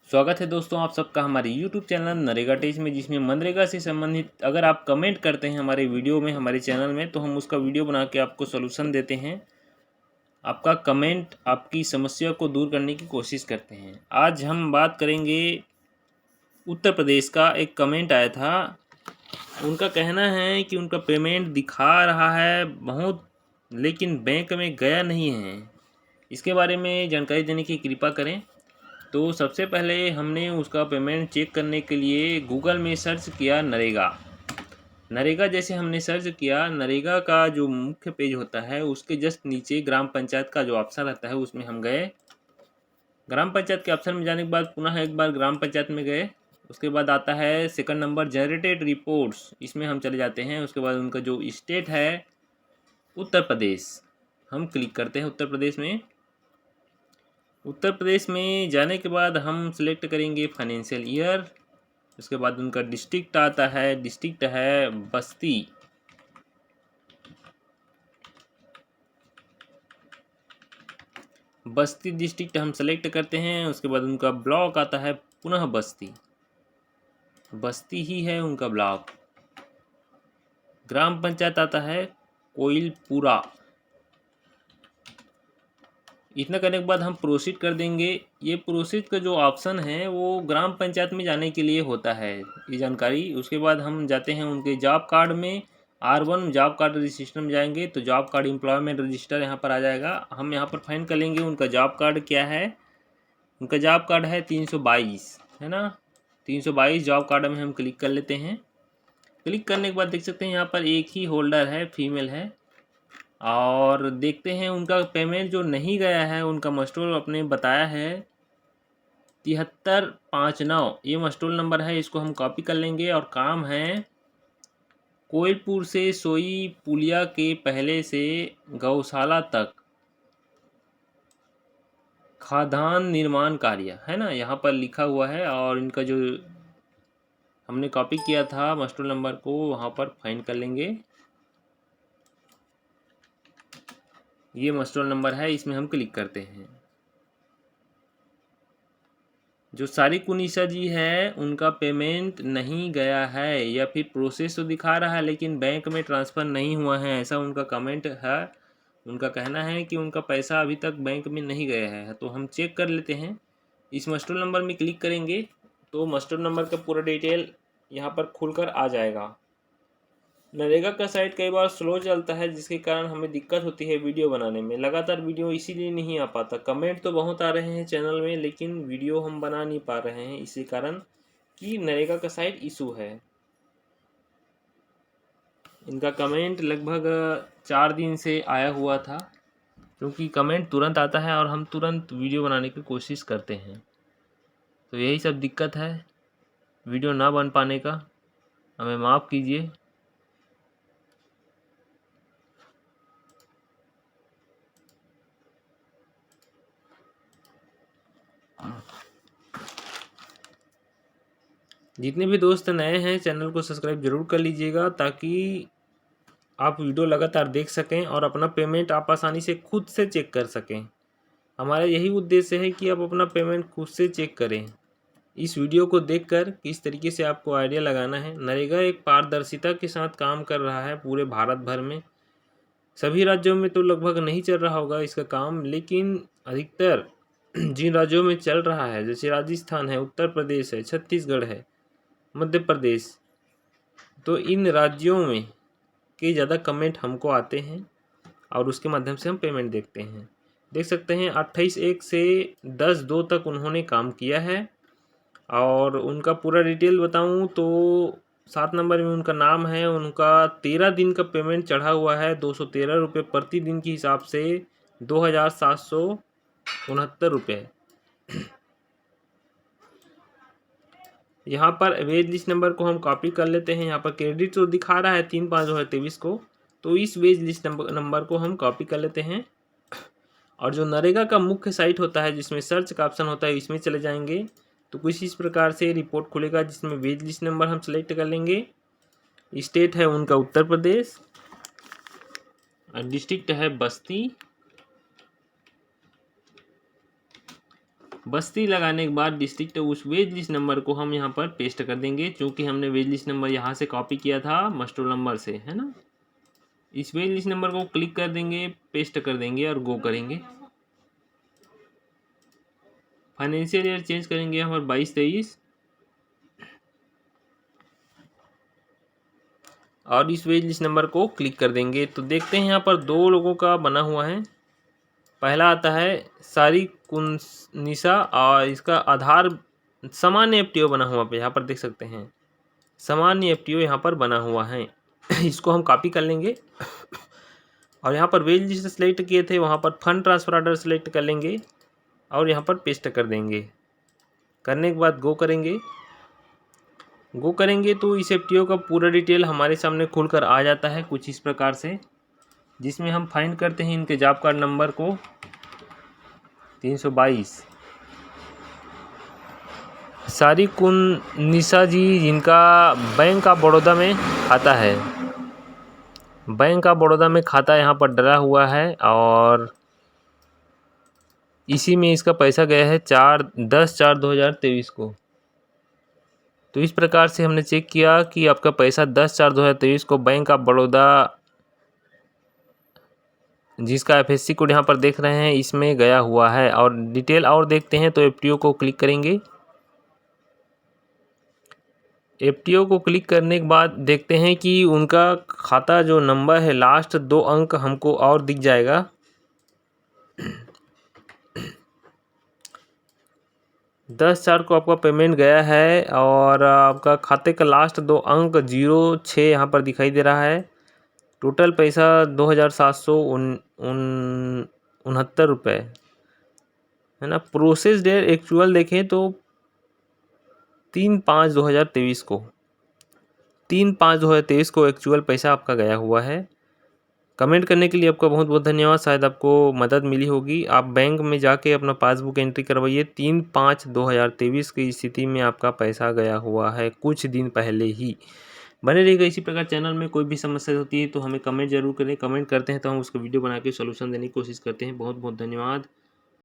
स्वागत है दोस्तों आप सबका हमारे YouTube चैनल नरेगा टेज में, जिसमें मनरेगा से संबंधित अगर आप कमेंट करते हैं हमारे वीडियो में, हमारे चैनल में, तो हम उसका वीडियो बना के आपको सॉल्यूशन देते हैं। आपका कमेंट आपकी समस्या को दूर करने की कोशिश करते हैं। आज हम बात करेंगे उत्तर प्रदेश का। एक कमेंट आया था, उनका कहना है कि उनका पेमेंट दिखा रहा है बहुत, लेकिन बैंक में गया नहीं है। इसके बारे में जानकारी देने की कृपा करें। तो सबसे पहले हमने उसका पेमेंट चेक करने के लिए गूगल में सर्च किया नरेगा जैसे हमने सर्च किया, नरेगा का जो मुख्य पेज होता है उसके जस्ट नीचे ग्राम पंचायत का जो ऑप्शन रहता है उसमें हम गए। ग्राम पंचायत के ऑप्शन में जाने के बाद पुनः एक बार ग्राम पंचायत में गए। उसके बाद आता है सेकंड नंबर जनरेटेड रिपोर्ट्स, इसमें हम चले जाते हैं। उसके बाद उनका जो स्टेट है उत्तर प्रदेश, हम क्लिक करते हैं उत्तर प्रदेश में। उत्तर प्रदेश में जाने के बाद हम सिलेक्ट करेंगे फाइनेंशियल ईयर। उसके बाद उनका डिस्ट्रिक्ट आता है, डिस्ट्रिक्ट है बस्ती। बस्ती डिस्ट्रिक्ट हम सेलेक्ट करते हैं। उसके बाद उनका ब्लॉक आता है पुनः बस्ती ही है उनका ब्लॉक। ग्राम पंचायत आता है कोइलपुरा। इतना करने के बाद हम प्रोसीड कर देंगे। ये प्रोसीड का जो ऑप्शन है वो ग्राम पंचायत में जाने के लिए होता है, ये जानकारी। उसके बाद हम जाते हैं उनके जॉब कार्ड में, R1 जॉब कार्ड रजिस्टर में जाएंगे तो जॉब कार्ड एम्प्लॉयमेंट रजिस्टर यहाँ पर आ जाएगा। हम यहाँ पर फाइंड कर लेंगे उनका जॉब कार्ड क्या है। उनका जॉब कार्ड है 322, है ना। 322 जॉब कार्ड में हम क्लिक कर लेते हैं। क्लिक करने के बाद देख सकते हैं यहाँ पर एक ही होल्डर है, फीमेल है। और देखते हैं उनका पेमेंट जो नहीं गया है, उनका मस्टोल अपने बताया है 7359, ये मस्टोल नंबर है। इसको हम कॉपी कर लेंगे। और काम है कोइलपुर से सोई पुलिया के पहले से गौशाला तक खाद्यान्न निर्माण कार्य, है ना, यहाँ पर लिखा हुआ है। और इनका जो हमने कॉपी किया था मस्टोल नंबर को वहाँ पर फाइंड कर लेंगे। ये मस्टोल नंबर है, इसमें हम क्लिक करते हैं। जो सारी कुनिशा जी है उनका पेमेंट नहीं गया है, या फिर प्रोसेस तो दिखा रहा है लेकिन बैंक में ट्रांसफ़र नहीं हुआ है, ऐसा उनका कमेंट है। उनका कहना है कि उनका पैसा अभी तक बैंक में नहीं गया है। तो हम चेक कर लेते हैं। इस मस्टोल नंबर में क्लिक करेंगे तो मस्टोल नंबर का पूरा डिटेल यहाँ पर खुलकर आ जाएगा। नरेगा का साइट कई बार स्लो चलता है, जिसके कारण हमें दिक्कत होती है वीडियो बनाने में। लगातार वीडियो इसीलिए नहीं आ पाता। कमेंट तो बहुत आ रहे हैं चैनल में, लेकिन वीडियो हम बना नहीं पा रहे हैं, इसी कारण कि नरेगा का साइट इशू है। इनका कमेंट लगभग 4 दिन से आया हुआ था, क्योंकि कमेंट तुरंत आता है और हम तुरंत वीडियो बनाने की कोशिश करते हैं। तो यही सब दिक्कत है वीडियो ना बन पाने का, हमें माफ़ कीजिए। जितने भी दोस्त नए हैं चैनल को सब्सक्राइब जरूर कर लीजिएगा, ताकि आप वीडियो लगातार देख सकें और अपना पेमेंट आप आसानी से खुद से चेक कर सकें। हमारा यही उद्देश्य है कि आप अपना पेमेंट खुद से चेक करें। इस वीडियो को देखकर किस तरीके से आपको आइडिया लगाना है। नरेगा एक पारदर्शिता के साथ काम कर रहा है पूरे भारत भर में। सभी राज्यों में तो लगभग नहीं चल रहा होगा इसका काम, लेकिन अधिकतर जिन राज्यों में चल रहा है, जैसे राजस्थान है, उत्तर प्रदेश है, छत्तीसगढ़ है, मध्य प्रदेश, तो इन राज्यों में के ज़्यादा कमेंट हमको आते हैं और उसके माध्यम से हम पेमेंट देखते हैं। देख सकते हैं 28/1 से 10/2 तक उन्होंने काम किया है। और उनका पूरा डिटेल बताऊं तो 7 नंबर में उनका नाम है। उनका 13 दिन का पेमेंट चढ़ा हुआ है, 213 रुपये प्रति दिन के हिसाब से 2769 रुपये। यहाँ पर वेज लिस्ट नंबर को हम कॉपी कर लेते हैं। यहाँ पर क्रेडिट तो दिखा रहा है 3/5/2023 को, तो इस वेज लिस्ट नंबर को हम कॉपी कर लेते हैं। और जो नरेगा का मुख्य साइट होता है जिसमें सर्च का ऑप्शन होता है, इसमें चले जाएंगे तो कुछ इस प्रकार से रिपोर्ट खुलेगा, जिसमें वेज लिस्ट नंबर हम सेलेक्ट कर लेंगे। स्टेट है उनका उत्तर प्रदेश, डिस्ट्रिक्ट है बस्ती, बस्ती लगाने के बाद डिस्ट्रिक्ट उस वेज लिस्ट नंबर को हम यहाँ पर पेस्ट कर देंगे, क्योंकि हमने वेज लिस्ट नंबर यहाँ से कॉपी किया था मस्ट रोल नंबर से, है ना। इस वेज लिस्ट नंबर को क्लिक कर देंगे, पेस्ट कर देंगे और गो करेंगे। फाइनेंशियल ईयर चेंज करेंगे यहाँ पर 22-23 और इस वेज लिस्ट नंबर को क्लिक कर देंगे। तो देखते हैं यहाँ पर 2 लोगों का बना हुआ है। पहला आता है सारी कुनिसा और इसका आधार सामान्य एफटीओ बना हुआ पे यहाँ पर देख सकते हैं, सामान्य एफटीओ यहाँ पर बना हुआ है। इसको हम कॉपी कर लेंगे और यहाँ पर वेज लिस्ट सेलेक्ट किए थे वहाँ पर फंड ट्रांसफर ऑर्डर सेलेक्ट कर लेंगे और यहाँ पर पेस्ट कर देंगे। करने के बाद गो करेंगे तो इस एफटीओ का पूरा डिटेल हमारे सामने खुलकर आ जाता है कुछ इस प्रकार से, जिसमें हम फाइंड करते हैं इनके जॉब कार्ड नंबर को 322। सारी कुनिसा जी जिनका बैंक ऑफ बड़ौदा में खाता है, बैंक ऑफ बड़ौदा में खाता यहाँ पर डला हुआ है और इसी में इसका पैसा गया है 10/4/2023 को। तो इस प्रकार से हमने चेक किया कि आपका पैसा 10/4/2023 को बैंक ऑफ बड़ौदा जिसका एफएससी कोड यहाँ पर देख रहे हैं इसमें गया हुआ है। और डिटेल और देखते हैं तो एफटीओ को क्लिक करेंगे। एफटीओ को क्लिक करने के बाद देखते हैं कि उनका खाता जो नंबर है लास्ट 2 अंक हमको और दिख जाएगा। 10/4 को आपका पेमेंट गया है और आपका खाते का लास्ट 2 अंक 06 यहाँ पर दिखाई दे रहा है। टोटल पैसा 2,769 रुपये है ना। प्रोसेस डेट एक्चुअल देखें तो 3/5/2023 को 3/5/2023 को एक्चुअल पैसा आपका गया हुआ है। कमेंट करने के लिए आपका बहुत बहुत धन्यवाद। शायद आपको मदद मिली होगी। आप बैंक में जाके अपना पासबुक एंट्री करवाइए। 3/5/2023 की स्थिति में आपका पैसा गया हुआ है कुछ दिन पहले ही। बने रहिएगा इसी प्रकार। चैनल में कोई भी समस्या होती है तो हमें कमेंट जरूर करें। कमेंट करते हैं तो हम उसको वीडियो बना के सोल्यूशन देने की कोशिश करते हैं। बहुत बहुत धन्यवाद।